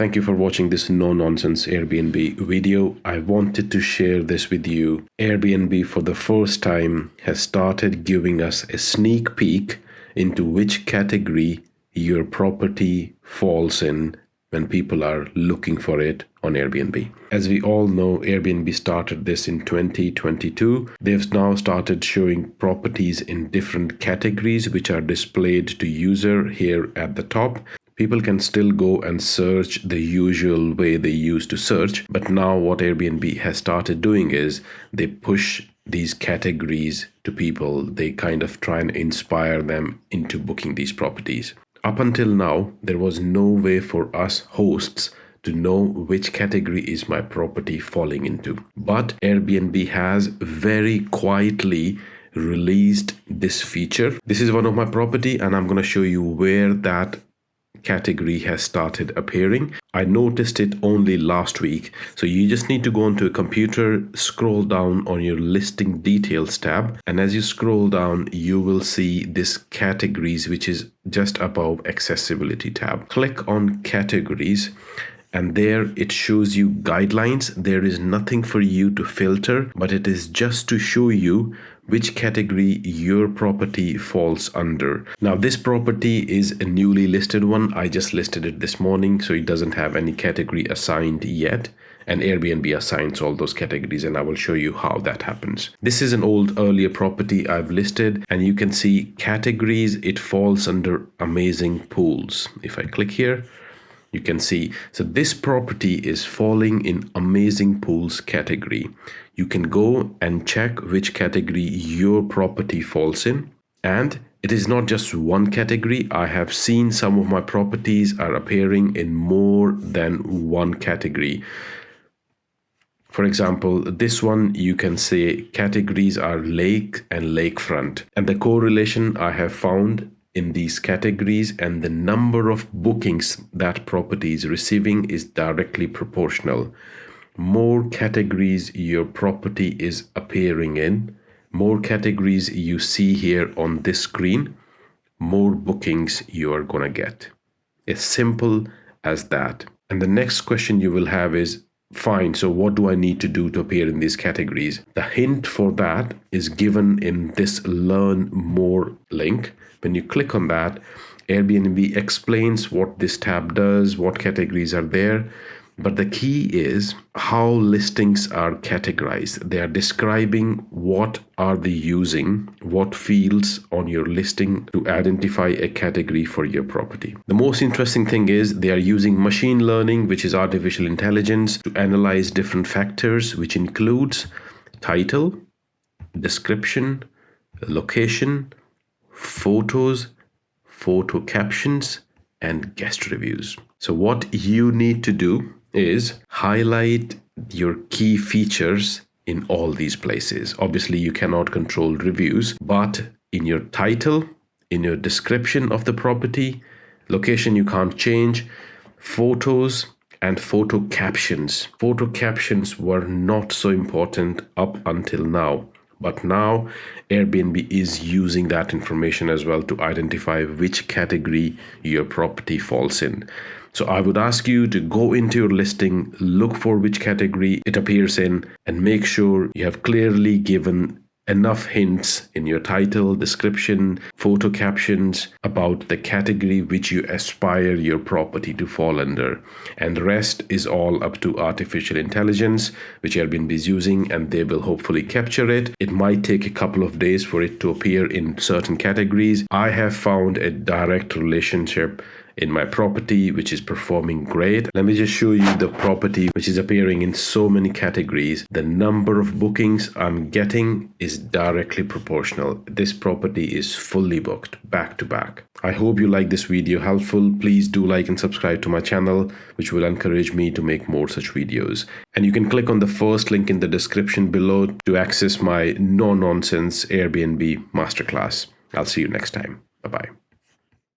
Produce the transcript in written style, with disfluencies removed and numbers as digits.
Thank you for watching this no-nonsense Airbnb video. I wanted to share this with you. Airbnb for the first time has started giving us a sneak peek into which category your property falls in when people are looking for it on Airbnb. As we all know, Airbnb started this in 2022. They've now started showing properties in different categories which are displayed to user here at the top. People can still go and search the usual way they used to search, but now what Airbnb has started doing is they push these categories to people. They kind of try and inspire them into booking these properties. Up until now, there was no way for us hosts to know which category is my property falling into. But Airbnb has very quietly released this feature. This is one of my property and I'm going to show you where that category has started appearing. I noticed it only last week. So you just need to go onto a computer, scroll down on your listing details tab. And as you scroll down, you will see this categories, which is just above accessibility tab. Click on categories. And there it shows you guidelines. There is nothing for you to filter, but it is just to show you which category your property falls under. Now, this property is a newly listed one. I just listed it this morning, so it doesn't have any category assigned yet. And Airbnb assigns all those categories, and I will show you how that happens. This is an earlier property I've listed, and you can see categories. It falls under amazing pools. If I click here, you can see, so this property is falling in amazing pools category. You can go and check which category your property falls in. And it is not just one category. I have seen some of my properties are appearing in more than one category. For example, this one, you can say categories are lake and lakefront. And the correlation I have found in these categories and the number of bookings that property is receiving is directly proportional. More categories your property is appearing in, more categories you see here on this screen, more bookings you are gonna get. As simple as that. And the next question you will have is, fine, so what do I need to do to appear in these categories? The hint for that is given in this Learn More link. When you click on that, Airbnb explains what this tab does, what categories are there. But the key is how listings are categorized. They are describing what are they using, what fields on your listing to identify a category for your property. The most interesting thing is they are using machine learning, which is artificial intelligence, to analyze different factors, which includes title, description, location, photos, photo captions, and guest reviews. So what you need to do is highlight your key features in all these places. Obviously, you cannot control reviews, but in your title, in your description of the property, location you can't change, photos, and photo captions. Photo captions were not so important up until now. But now Airbnb is using that information as well to identify which category your property falls in. So I would ask you to go into your listing, look for which category it appears in, and make sure you have clearly given enough hints in your title, description, photo captions about the category which you aspire your property to fall under. And the rest is all up to artificial intelligence, which Airbnb is using, and they will hopefully capture it. It might take a couple of days for it to appear in certain categories. I have found a direct relationship in my property, which is performing great. Let me just show you the property which is appearing in so many categories. The number of bookings I'm getting is directly proportional. This property is fully booked back to back. I hope you like this video helpful. Please do like and subscribe to my channel, which will encourage me to make more such videos. And you can click on the first link in the description below to access my no-nonsense Airbnb masterclass. I'll see you next time. Bye-bye.